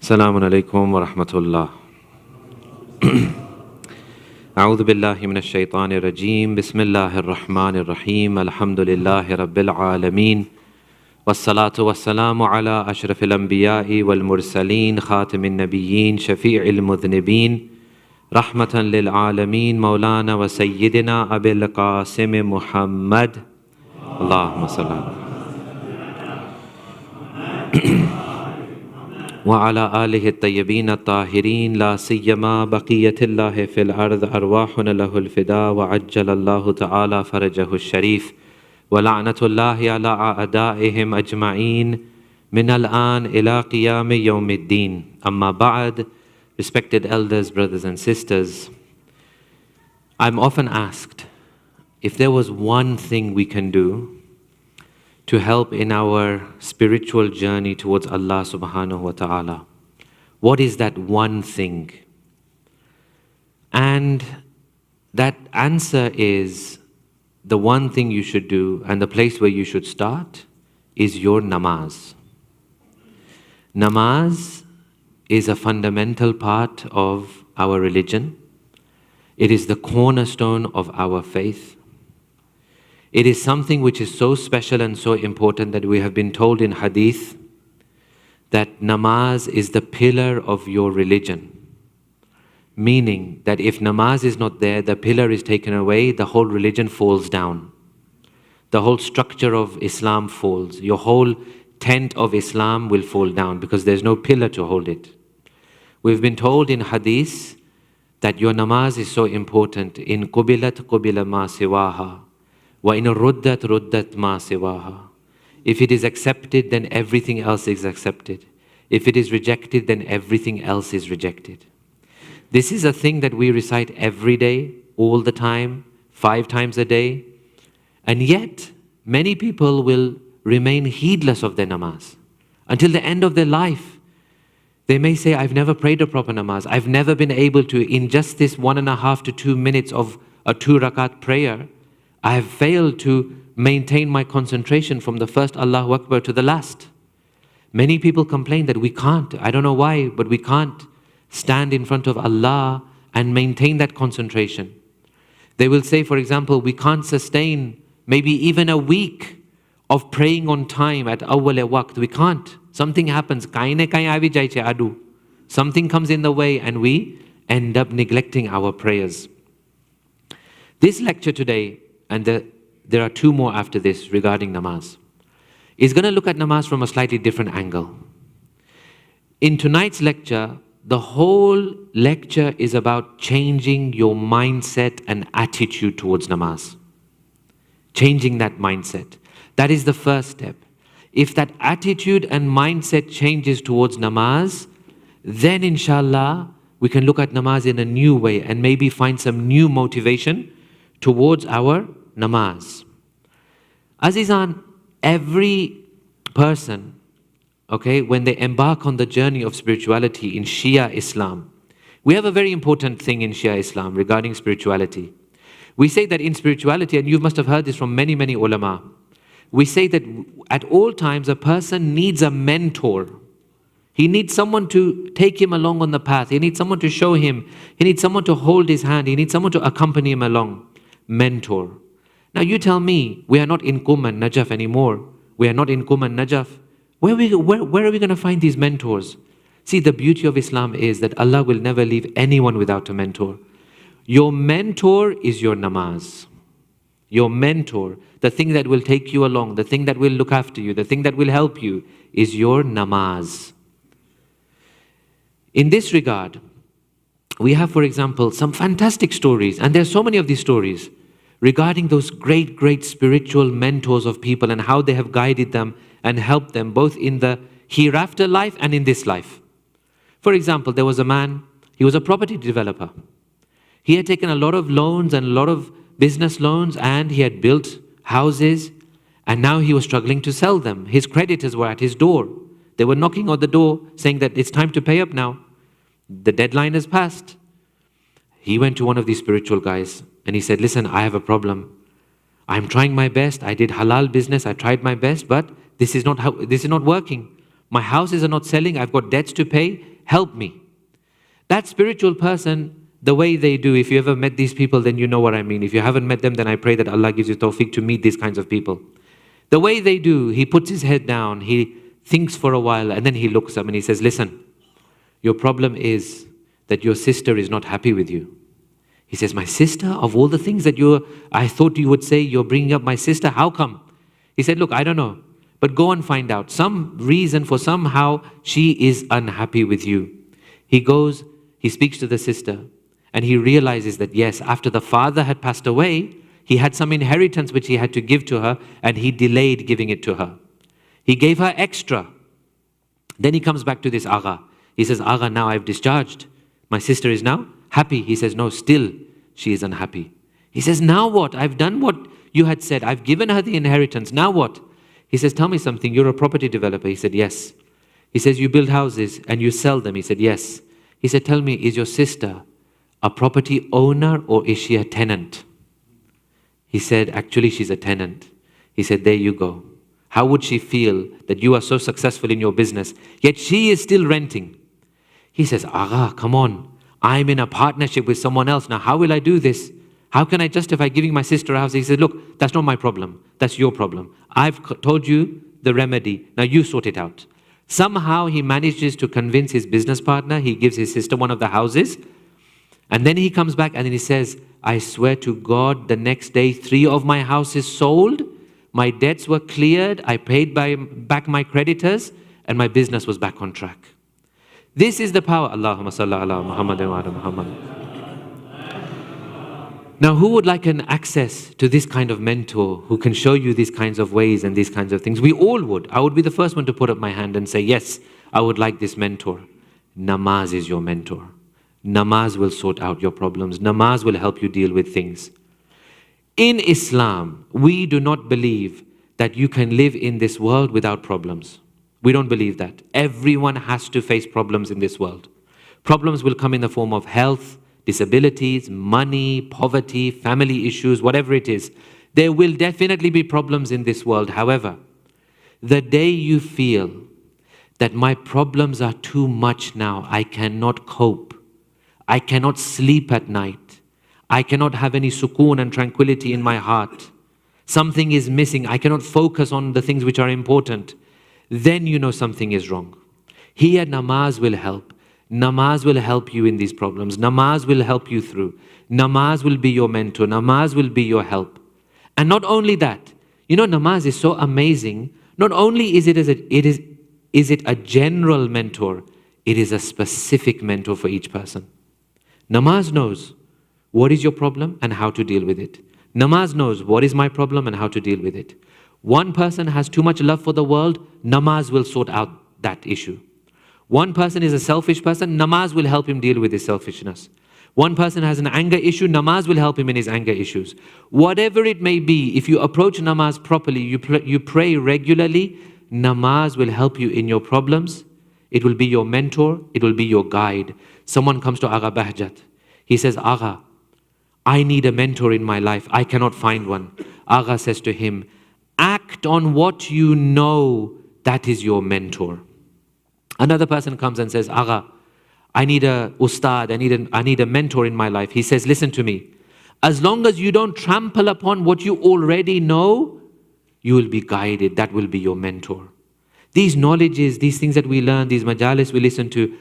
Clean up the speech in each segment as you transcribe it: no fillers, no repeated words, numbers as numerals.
Assalamu alaikum wa rahmatullah. A'udhu billahi minash shaitanir rajeem. Bismillahir rahmanir rahim. Alhamdulillahi rabbil alameen. Wassalatu wassalamu ala ashrafil anbiya'i wal mursaleen. Khatimin nabiyyin. Shafi'il mudhnibeen. Rahmatan lil alameen. Maulana wa sayyidina Abil Qasim Muhammad. Allahumma salli. وعلى آله الطيبين الطاهرين لا سيما بقية الله في الأرض أرواحنا له الفداء وعجل الله تعالى فرجه الشريف ولعنة الله على أعدائهم أجمعين من الآن إلى قيام يوم الدين. أما بعد, respected elders, brothers and sisters, I'm often asked if there was one thing we can do to help in our spiritual journey towards Allah subhanahu wa ta'ala. What is that one thing? And that answer is, the one thing you should do and the place where you should start is your namaz. Namaz is a fundamental part of our religion. It is the cornerstone of our faith. It is something which is so special and so important that we have been told in hadith that namaz is the pillar of your religion. Meaning that if namaz is not there, the pillar is taken away, the whole religion falls down. The whole structure of Islam falls. Your whole tent of Islam will fall down because there's no pillar to hold it. We've been told in hadith that your namaz is so important. In qubilat qubila ma siwaha. وَإِنْ رُدَّتْ رُدَّتْ مَا سِوَاهَا. If it is accepted, then everything else is accepted. If it is rejected, then everything else is rejected. This is a thing that we recite every day, all the time, 5 times a day. And yet, many people will remain heedless of their namaz. Until the end of their life, they may say, I've never prayed a proper namaz. I've never been able to, in just this 1.5 to 2 minutes of a 2 rakat prayer, I have failed to maintain my concentration from the first Allahu Akbar to the last. Many people complain that we can't, I don't know why, but we can't stand in front of Allah and maintain that concentration. They will say, for example, we can't sustain maybe even a week of praying on time at awwal waqt. We can't. Something happens. Something comes in the way and we end up neglecting our prayers. This lecture today, and there are 2 more after this regarding namaz, is going to look at namaz from a slightly different angle. In tonight's lecture, the whole lecture is about changing your mindset and attitude towards namaz. Changing that mindset. That is the first step. If that attitude and mindset changes towards namaz, then inshallah we can look at namaz in a new way and maybe find some new motivation towards our namaz. Azizan, every person, when they embark on the journey of spirituality in Shia Islam, we have a very important thing in Shia Islam regarding spirituality. We say that in spirituality, and you must have heard this from many, many ulama, we say that at all times a person needs a mentor. He needs someone to take him along on the path. He needs someone to show him. He needs someone to hold his hand. He needs someone to accompany him along. Mentor. Now you tell me, we are not in Qum and Najaf anymore. We are not in Qum and Najaf. Where are we going to find these mentors? See, the beauty of Islam is that Allah will never leave anyone without a mentor. Your mentor is your namaz. Your mentor, the thing that will take you along, the thing that will look after you, the thing that will help you, is your namaz. In this regard, we have, for example, some fantastic stories, and there are so many of these stories regarding those great, great spiritual mentors of people and how they have guided them and helped them both in the hereafter life and in this life. For example, there was a man, he was a property developer. He had taken a lot of loans and a lot of business loans, and he had built houses, and now he was struggling to sell them. His creditors were at his door. They were knocking on the door saying that it's time to pay up now. The deadline has passed. He went to one of these spiritual guys and he said, listen, I have a problem. I'm trying my best. I did halal business. I tried my best, but this is not working. My houses are not selling. I've got debts to pay. help me. That spiritual person, the way they do, if you ever met these people, then you know what I mean. If you haven't met them, then I pray that Allah gives you tawfiq to meet these kinds of people. The way they do, he puts his head down, he thinks for a while, and then he looks up and he says, listen, your problem is that your sister is not happy with you. He says, my sister? Of all the things that I thought you would say, you're bringing up my sister? How come? He said, look, I don't know, but go and find out. Some reason for somehow she is unhappy with you. He goes, he speaks to the sister, and he realizes that yes, after the father had passed away, he had some inheritance which he had to give to her, and he delayed giving it to her. He gave her extra. Then he comes back to this Agha. He says, Agha, now I've discharged. My sister is now happy. He says, no, still she is unhappy. He says, now what? I've done what you had said. I've given her the inheritance. Now what? He says, tell me something. You're a property developer. He said, yes. He says, you build houses and you sell them. He said, yes. He said, tell me, is your sister a property owner or is she a tenant? He said, actually she's a tenant. He said, there you go. How would she feel that you are so successful in your business, yet she is still renting? He says, Agha, come on. I'm in a partnership with someone else. Now, how will I do this? How can I justify giving my sister a house? He said, look, that's not my problem. That's your problem. I've told you the remedy. Now you sort it out. Somehow he manages to convince his business partner. He gives his sister one of the houses. And then he comes back and then he says, I swear to God, the next day, 3 of my houses sold. My debts were cleared. I paid back my creditors and my business was back on track. This is the power. Allahumma salli ala Muhammad wa ala Muhammad. Now, who would like an access to this kind of mentor who can show you these kinds of ways and these kinds of things? We all would. I would be the first one to put up my hand and say, yes, I would like this mentor. Namaaz is your mentor. Namaaz will sort out your problems. Namaaz will help you deal with things. In Islam, we do not believe that you can live in this world without problems. We don't believe that. Everyone has to face problems in this world. Problems will come in the form of health, disabilities, money, poverty, family issues, whatever it is. There will definitely be problems in this world. However, the day you feel that my problems are too much now, I cannot cope, I cannot sleep at night, I cannot have any sukoon and tranquility in my heart, something is missing, I cannot focus on the things which are important, then you know something is wrong. Here Namaaz will help. Namaaz will help you in these problems. Namaaz will help you through. Namaaz will be your mentor. Namaaz will be your help. And not only that, you know, Namaaz is so amazing. Not only is it a general mentor, it is a specific mentor for each person. Namaaz knows what is your problem and how to deal with it. Namaaz knows what is my problem and how to deal with it. One person has too much love for the world, Namaaz will sort out that issue. One person is a selfish person, Namaaz will help him deal with his selfishness. One person has an anger issue, Namaaz will help him in his anger issues. Whatever it may be, if you approach Namaaz properly, you pray regularly, Namaaz will help you in your problems. It will be your mentor, it will be your guide. Someone comes to Agha Bahjat. He says, Agha, I need a mentor in my life. I cannot find one. Agha says to him, act on what you know, that is your mentor. Another person comes and says, Agha, I need a ustad, I need a mentor in my life. He says, listen to me. As long as you don't trample upon what you already know, you will be guided. That will be your mentor. These knowledges, these things that we learn, these majalis we listen to.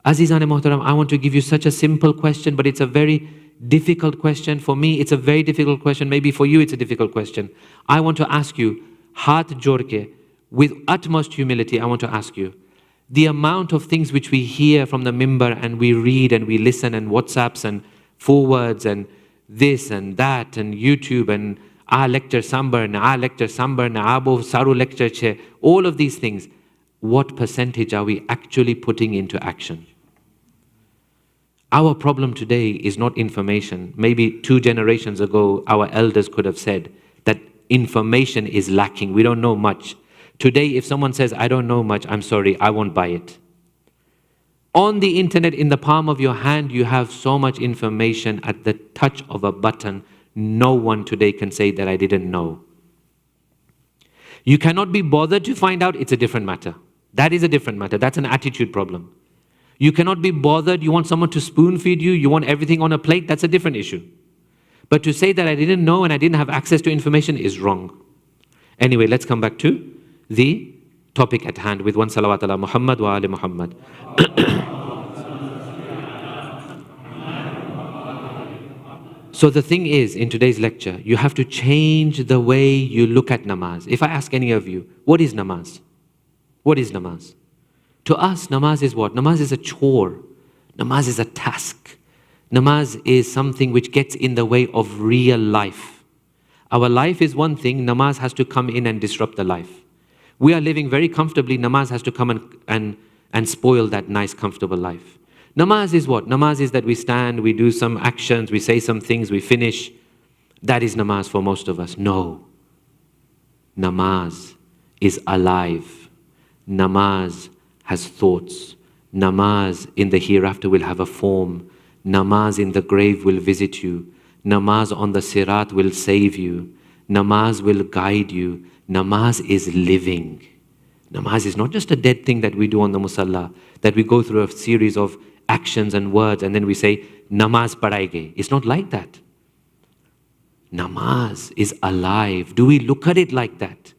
Azizan Muhtaram, I want to give you such a simple question, but it's a very difficult question. For me, it's a very difficult question. Maybe for you, it's a difficult question. I want to ask you, haath jod ke, with utmost humility, I want to ask you, the amount of things which we hear from the mimbar and we read and we listen and WhatsApps and forwards and this and that and YouTube and lecture sambar and lecture sambar and abo saru lecture che, all of these things, what percentage are we actually putting into action? Our problem today is not information. Maybe 2 generations ago, our elders could have said that information is lacking. We don't know much. Today, if someone says, I don't know much, I'm sorry, I won't buy it. On the internet, in the palm of your hand, you have so much information at the touch of a button. No one today can say that I didn't know. You cannot be bothered to find out, it's a different matter. That is a different matter. That's an attitude problem. You cannot be bothered, you want someone to spoon feed you, you want everything on a plate, that's a different issue. But to say that I didn't know and I didn't have access to information is wrong. Anyway, let's come back to the topic at hand with one salawat ala Muhammad wa ali Muhammad. So the thing is, in today's lecture, you have to change the way you look at namaz. If I ask any of you, what is namaz? What is namaz? To us, namaz is what? Namaz is a chore. Namaz is a task. Namaz is something which gets in the way of real life. Our life is one thing, namaz has to come in and disrupt the life. We are living very comfortably, namaz has to come and spoil that nice, comfortable life. Namaz is what? Namaz is that we stand, we do some actions, we say some things, we finish. That is namaz for most of us. No. Namaz is alive. Namaz has thoughts. Namaz in the hereafter will have a form. Namaz in the grave will visit you. Namaz on the sirat will save you. Namaz will guide you. Namaz is living. Namaz is not just a dead thing that we do on the musalla, that we go through a series of actions and words and then we say, namaz padayge. It's not like that. Namaz is alive. Do we look at it like that?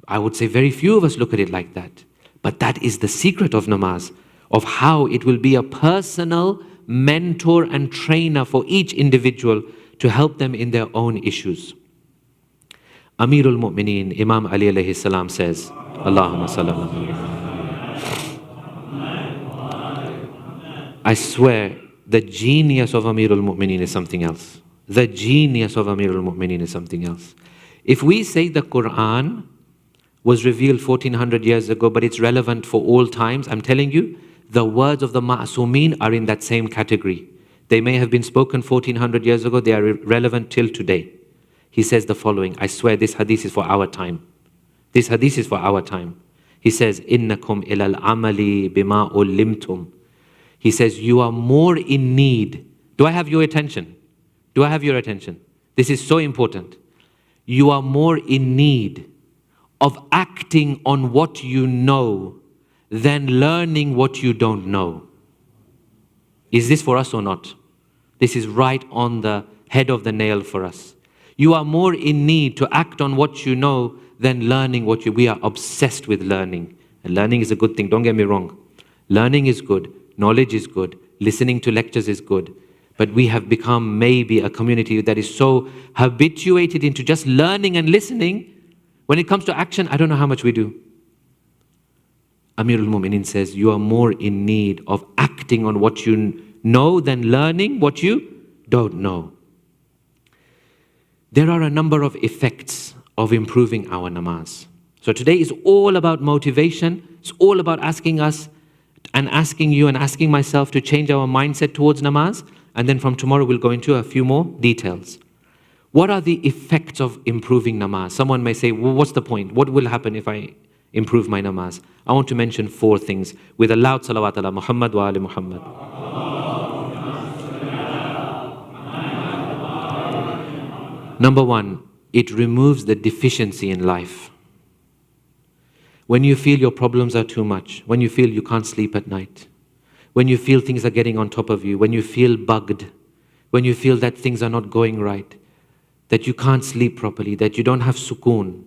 I would say very few of us look at it like that. But that is the secret of namaz, of how it will be a personal mentor and trainer for each individual to help them in their own issues. Amirul Mu'mineen, Imam Ali alayhi salam says, Allahumma salli ala Muhammad. I swear, the genius of Amirul Mu'mineen is something else. The genius of Amirul Mu'mineen is something else. If we say the Quran was revealed 1400 years ago, but it's relevant for all times, I'm telling you, the words of the Ma'asumeen are in that same category. They may have been spoken 1400 years ago, they are relevant till today. He says the following, I swear this hadith is for our time. This hadith is for our time. He says, Innakum ilal amali bima ulimtum. He says, you are more in need. Do I have your attention? Do I have your attention? This is so important. You are more in need of acting on what you know than learning what you don't know. Is this for us or not? This is right on the head of the nail for us. You are more in need to act on what you know than learning what you... We are obsessed with learning. And learning is a good thing, don't get me wrong. Learning is good, knowledge is good, listening to lectures is good. But we have become maybe a community that is so habituated into just learning and listening. When it comes to action, I don't know how much we do. Amirul Mu'mineen says, you are more in need of acting on what you know than learning what you don't know. There are a number of effects of improving our namaz. So today is all about motivation. It's all about asking us and asking you and asking myself to change our mindset towards namaz. And then from tomorrow we'll go into a few more details. What are the effects of improving namaz? Someone may say, well, what's the point? What will happen if I improve my namaz? I want to mention 4 things with a loud salawat ala Muhammad wa ali Muhammad. Number 1, it removes the deficiency in life. When you feel your problems are too much, when you feel you can't sleep at night, when you feel things are getting on top of you, when you feel bugged, when you feel that things are not going right, that you can't sleep properly, that you don't have sukoon,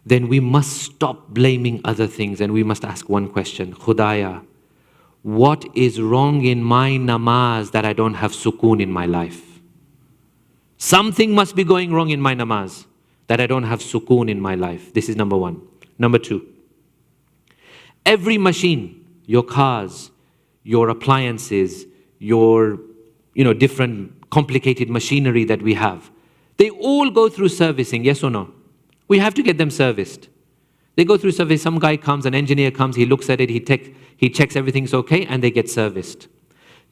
then we must stop blaming other things and we must ask one question, Khudaya, what is wrong in my namaz that I don't have sukoon in my life? Something must be going wrong in my namaz that I don't have sukoon in my life. This is number 1. Number 2, every machine, your cars, your appliances, your different complicated machinery that we have, they all go through servicing, yes or no? We have to get them serviced. They go through service, some guy comes, an engineer comes, he looks at it, he checks everything's okay, and they get serviced.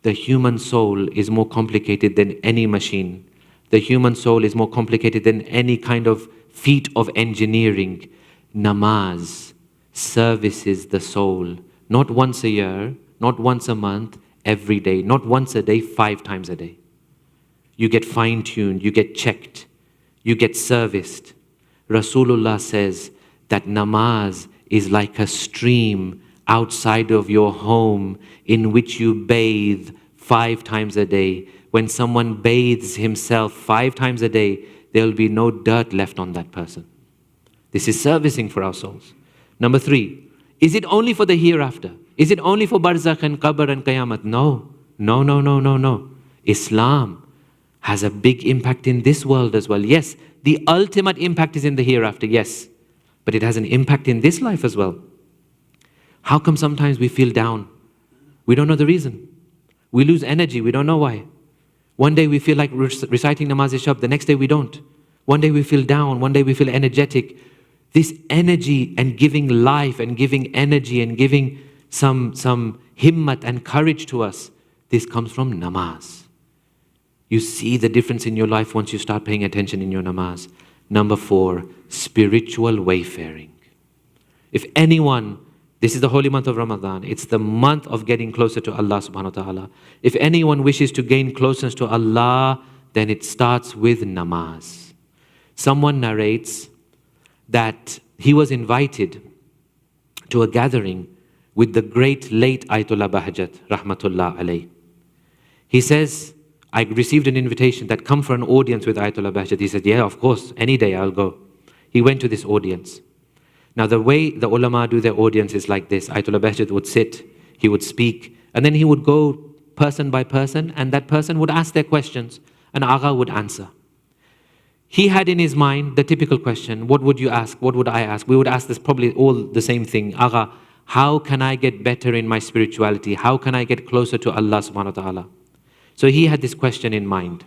The human soul is more complicated than any machine. The human soul is more complicated than any kind of feat of engineering. Namaz services the soul, not once a year, not once a month, every day, not once a day, 5 times a day. You get fine-tuned, you get checked, you get serviced. Rasulullah says that namaz is like a stream outside of your home in which you bathe 5 times a day. When someone bathes himself 5 times a day, there will be no dirt left on that person. This is servicing for our souls. Number 3, is it only for the hereafter? Is it only for barzakh and qabr and qiyamah? No. No. Islam has a big impact in this world as well. Yes, the ultimate impact is in the hereafter, yes. But it has an impact in this life as well. How come sometimes we feel down? We don't know the reason. We lose energy, we don't know why. One day we feel like reciting Namaaz-e-Shab, the next day we don't. One day we feel down, one day we feel energetic. This energy and giving life and giving energy and giving some himmat and courage to us, this comes from namaz. You see the difference in your life once you start paying attention in your namaz. Number 4, spiritual wayfaring. If anyone, this is the holy month of Ramadan, it's the month of getting closer to Allah subhanahu wa ta'ala. If anyone wishes to gain closeness to Allah, then it starts with namaz. Someone narrates that he was invited to a gathering with the great late Ayatollah Bahjat, rahmatullah alayh. He says, I received an invitation that come for an audience with Ayatollah Bahjat. He said, yeah, of course, any day I'll go. He went to this audience. Now the way the ulama do their audience is like this. Ayatollah Bahjat would sit, he would speak, and then he would go person by person, and that person would ask their questions, and Agha would answer. He had in his mind the typical question, what would you ask? What would I ask? We would ask this probably all the same thing. Agha, how can I get better in my spirituality? How can I get closer to Allah subhanahu wa ta'ala? So he had this question in mind.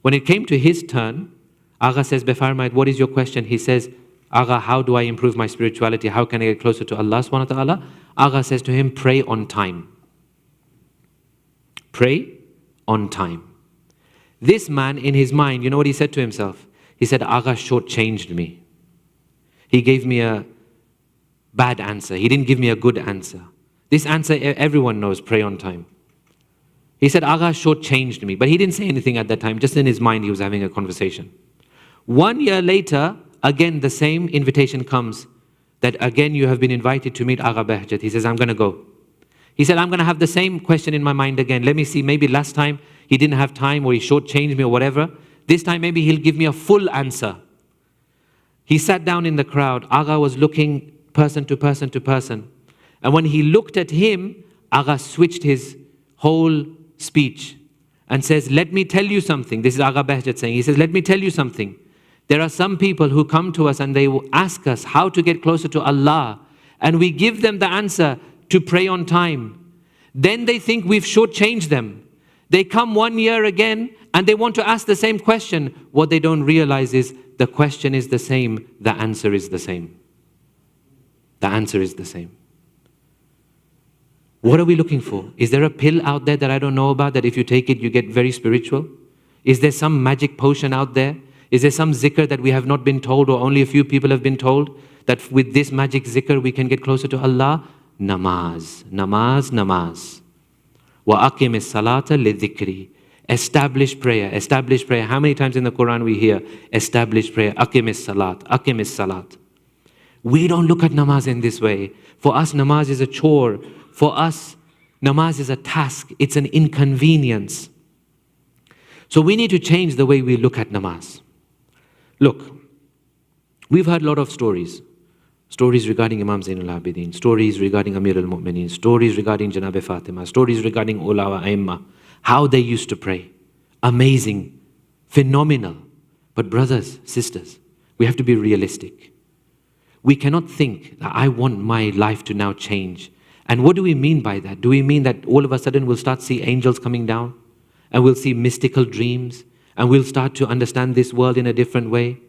When it came to his turn, Agha says, Befarmayat, what is your question? He says, Agha, how do I improve my spirituality? How can I get closer to Allah subhanahu wa ta'ala? Agha says to him, pray on time. Pray on time. This man in his mind, you know what he said to himself? He said, Agha shortchanged me. He gave me a bad answer. He didn't give me a good answer. This answer everyone knows, pray on time. He said, Agha shortchanged me. But he didn't say anything at that time. Just in his mind, he was having a conversation. 1 year later, again, the same invitation comes that again, you have been invited to meet Agha Bahjat. He says, I'm going to go. He said, I'm going to have the same question in my mind again. Let me see, maybe last time he didn't have time or he shortchanged me or whatever. This time maybe he'll give me a full answer. He sat down in the crowd. Agha was looking person to person to person. And when he looked at him, Agha switched his whole speech and says, let me tell you something. This is Agha Bahjat saying. He says, let me tell you something. There are some people who come to us and they will ask us how to get closer to Allah. And we give them the answer to pray on time. Then they think we've shortchanged them. They come 1 year again and they want to ask the same question. What they don't realize is the question is the same. The answer is the same. The answer is the same. What are we looking for? Is there a pill out there that I don't know about that if you take it, you get very spiritual? Is there some magic potion out there? Is there some zikr that we have not been told or only a few people have been told that with this magic zikr we can get closer to Allah? Namaz, namaz, namaz. Wa aqimis salata lidhikri. Establish prayer, establish prayer. How many times in the Quran we hear establish prayer, aqimis salat, aqimis salat. We don't look at namaz in this way. For us, namaz is a chore. For us, namaz is a task. It's an inconvenience. So we need to change the way we look at namaz. Look, we've heard a lot of stories. Stories regarding Imam Zainul Abidin, stories regarding Amir al-Mu'mineen, stories regarding Janab Fatima, stories regarding Ulawa Aimma, how they used to pray. Amazing, phenomenal. But brothers, sisters, we have to be realistic. We cannot think that I want my life to now change. And what do we mean by that? Do we mean that all of a sudden we'll start to see angels coming down? And we'll see mystical dreams? And we'll start to understand this world in a different way?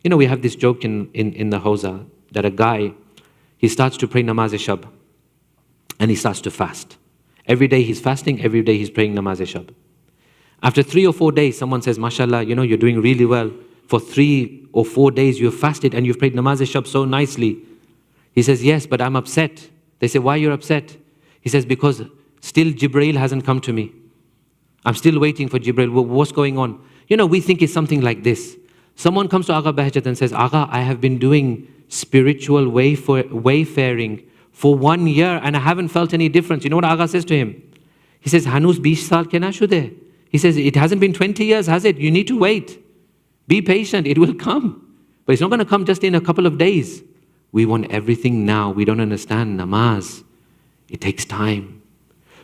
You know, we have this joke in the Hausa that a guy, he starts to pray Namaaz-e-Shab. And he starts to fast. Every day he's fasting, every day he's praying Namaaz-e-Shab. After 3 or 4 days, someone says, MashaAllah, you know, you're doing really well. For 3 or 4 days you've fasted and you've prayed Namaaz-e-Shab so nicely. He says, yes, but I'm upset. They say, why you're upset? He says, because still Jibreel hasn't come to me. I'm still waiting for Jibreel. What's going on? You know, we think it's something like this. Someone comes to Agha Bahjat and says, Agha, I have been doing spiritual wayfaring for 1 year and I haven't felt any difference. You know what Agha says to him? He says, Hanus 20 saal ke na shude. He says, it hasn't been 20 years, has it? You need to wait. Be patient, it will come. But it's not going to come just in a couple of days. We want everything now. We don't understand namaz. It takes time.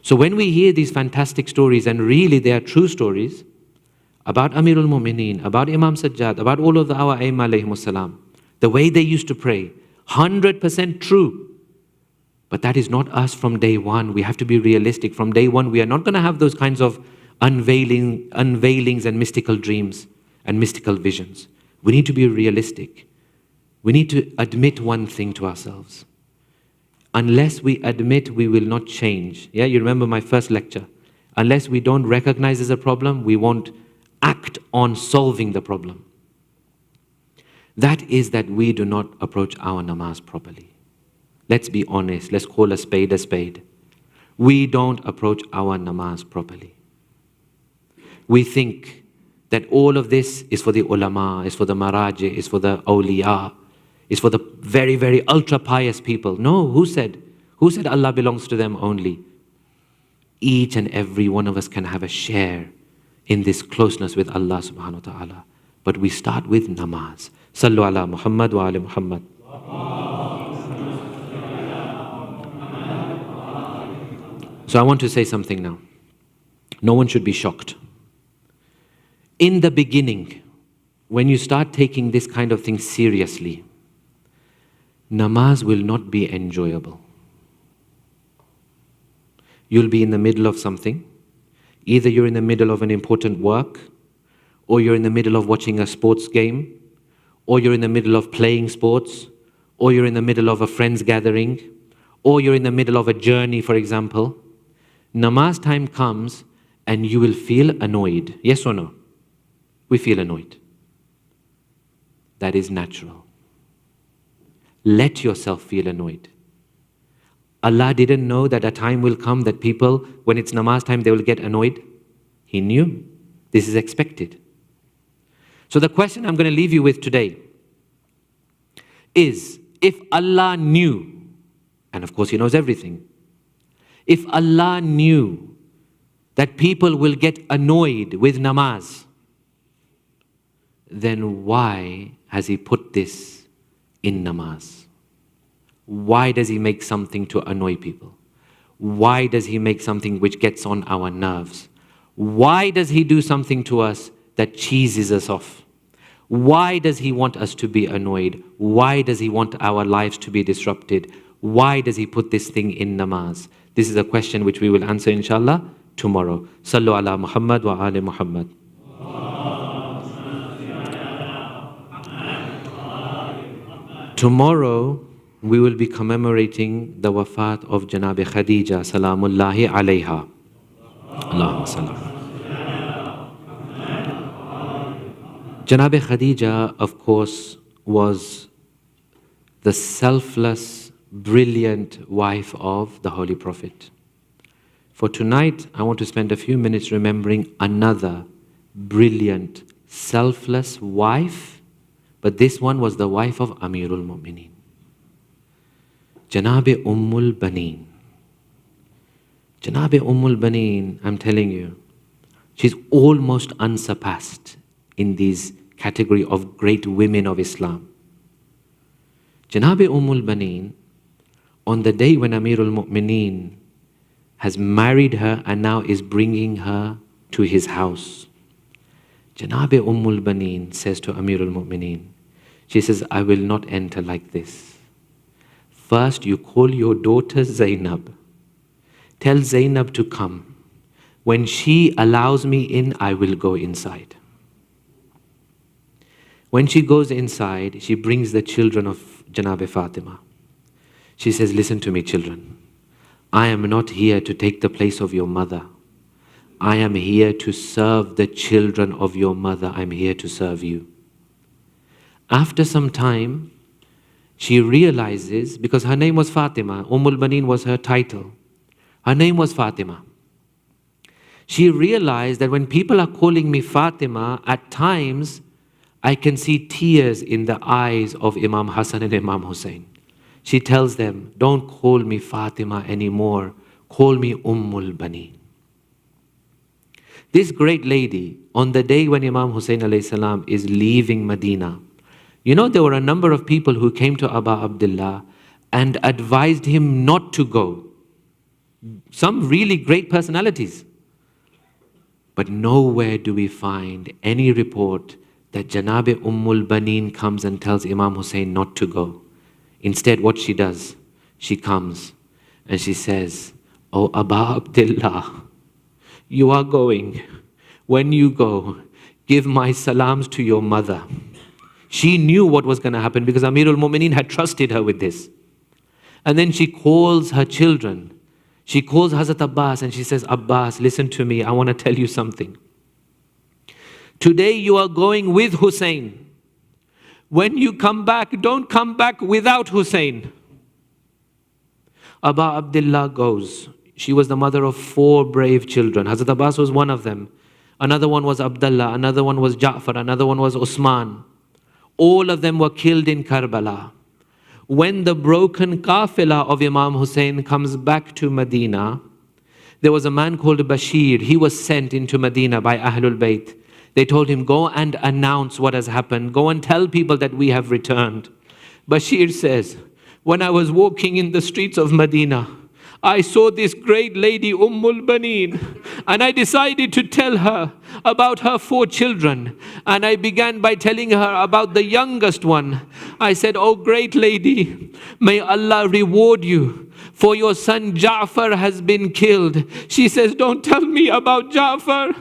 So when we hear these fantastic stories, and really they are true stories, about Amirul Mu'mineen, about Imam Sajjad, about all of our Aimma alayhimus salam, the way they used to pray, 100% true. But that is not us from day one. We have to be realistic. From day one, we are not going to have those kinds of unveilings and mystical dreams and mystical visions. We need to be realistic. We need to admit one thing to ourselves. Unless we admit, we will not change. Yeah, you remember my first lecture. Unless we don't recognize there's a problem, we won't act on solving the problem. That is that we do not approach our namaz properly. Let's be honest. Let's call a spade a spade. We don't approach our namaz properly. We think that all of this is for the ulama, is for the maraji, is for the awliya, is for the very, very ultra pious people. No, who said? Who said Allah belongs to them only? Each and every one of us can have a share in this closeness with Allah subhanahu wa ta'ala. But we start with namaz. Sallu ala Muhammad wa ala Muhammad. So I want to say something now. No one should be shocked. In the beginning, when you start taking this kind of thing seriously, namaz will not be enjoyable. You'll be in the middle of something. Either you're in the middle of an important work, or you're in the middle of watching a sports game, or you're in the middle of playing sports, or you're in the middle of a friend's gathering, or you're in the middle of a journey, for example. Namaz time comes and you will feel annoyed. Yes or no? We feel annoyed. That is natural. Let yourself feel annoyed. Allah didn't know that a time will come that people, when it's namaz time, they will get annoyed. He knew. This is expected. So the question I'm going to leave you with today is, if Allah knew, and of course He knows everything, if Allah knew that people will get annoyed with namaz, then why has He put this in namaz? Why does He make something to annoy people? Why does He make something which gets on our nerves? Why does He do something to us that cheeses us off? Why does He want us to be annoyed? Why does He want our lives to be disrupted? Why does He put this thing in namaz? This is a question which we will answer inshallah tomorrow. Sallu ala Muhammad wa ali Muhammad. Tomorrow we will be commemorating the wafat of Janab Khadija salamullahi alayha. Allahumma salli. Janab Khadija, of course, was the selfless, brilliant wife of the Holy Prophet. For tonight, I want to spend a few minutes remembering another brilliant, selfless wife, but this one was the wife of Amirul Mu'mineen. Janab Ummul Baneen. Janab Ummul Baneen, I'm telling you, she's almost unsurpassed in these category of great women of Islam. Janab Ummul Baneen, on the day when Amirul Mu'mineen has married her and now is bringing her to his house, Janab Ummul Baneen says to Amirul Mu'mineen, she says, I will not enter like this. First, you call your daughter Zainab. Tell Zainab to come. When she allows me in, I will go inside. When she goes inside, she brings the children of Janab Fatima. She says, listen to me, children. I am not here to take the place of your mother. I am here to serve the children of your mother. I'm here to serve you. After some time, she realizes, because her name was Fatima, Ummul Baneen was her title. Her name was Fatima. She realized that when people are calling me Fatima, at times I can see tears in the eyes of Imam Hassan and Imam Hussein. She tells them, don't call me Fatima anymore. Call me Ummul Bani. This great lady, on the day when Imam Hussein alayhi salam is leaving Medina, you know, there were a number of people who came to Abu Abdullah and advised him not to go. Some really great personalities. But nowhere do we find any report that Janabi Ummul Banin comes and tells Imam Hussein not to go. Instead, what she does, she comes and she says, "Oh Abu Abdullah, you are going. When you go, give my salams to your mother." She knew what was going to happen because Amirul Mu'mineen had trusted her with this. And then she calls her children. She calls Hazrat Abbas and she says, "Abbas, listen to me. I want to tell you something. Today you are going with Hussein. When you come back, don't come back without Hussein." Abu Abdullah goes. She was the mother of 4 brave children. Hazrat Abbas was one of them. Another one was Abdullah. Another one was Ja'far. Another one was Usman. All of them were killed in Karbala. When the broken qafila of Imam Hussein comes back to Medina, there was a man called Bashir. He was sent into Medina by Ahlul-bayt. They told him, "Go and announce what has happened. Go and tell people that we have returned." Bashir says, "When I was walking in the streets of Medina, I saw this great lady Ummul Banin, and I decided to tell her about her 4 children. And I began by telling her about the youngest one. I said, 'Oh great lady, may Allah reward you, for your son Ja'far has been killed.' She says, 'Don't tell me about Ja'far.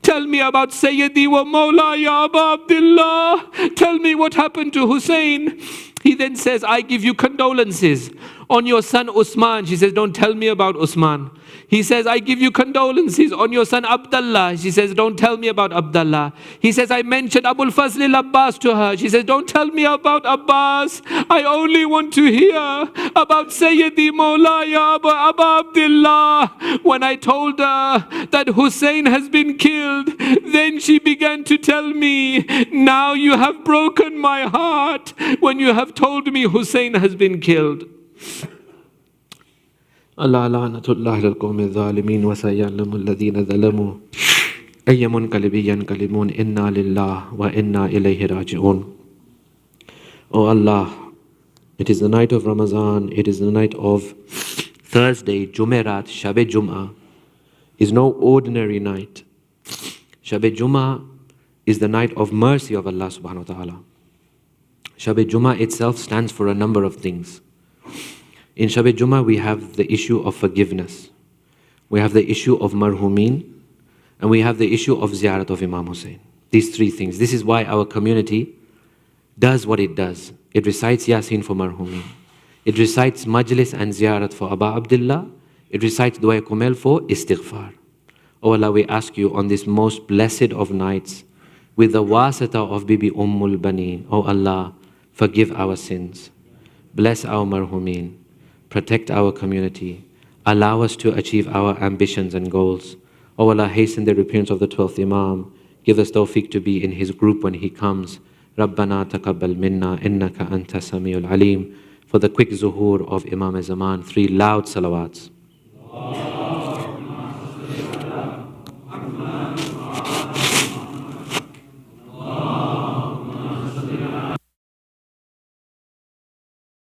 Tell me about Sayyidi wa Mawla ya Abu Abdullah. Tell me what happened to Hussein.' He then says, 'I give you condolences on your son Usman.' She says, 'Don't tell me about Usman.' He says, 'I give you condolences on your son Abdullah.' She says, 'Don't tell me about Abdullah.' He says, 'I mentioned Abul Fazl Abbas to her.' She says, 'Don't tell me about Abbas. I only want to hear about Sayyidi Mawlaya Abu Abdullah.' When I told her that Hussein has been killed, then she began to tell me, 'Now you have broken my heart when you have told me Hussein has been killed.'" Allah la'natullah al-qawmi al-zalimin wa sayalamu alladhina zalamu ayyamun qalbiyan kalimun inna lillah wa inna ilayhi raji'un. Oh Allah, it is the night of Ramadan, it is the night of Thursday, Jumerat, Shab-e Jum'ah is no ordinary night. Shab-e Jum'ah is the night of mercy of Allah subhanahu wa ta'ala. Shab-e Jum'ah itself stands for a number of things. In Shab-e Jum'ah we have the issue of forgiveness. We have the issue of marhumin, and we have the issue of ziyarat of Imam Hussein. These 3 things. This is why our community does what it does. It recites Yasin for marhumin. It recites majlis and ziyarat for Abu Abdullah. It recites Dua Kumel for istighfar. Oh Allah, we ask you on this most blessed of nights, with the wasita of Bibi Ummul Banin, oh Allah, forgive our sins. Bless our marhumin. Protect our community. Allow us to achieve our ambitions and goals. Oh Allah, hasten the appearance of the 12th Imam. Give us tawfiq to be in his group when he comes. Rabbana taqabbal minna innaka anta samiul alim. For the quick zuhur of Imam Zaman, 3 loud salawats.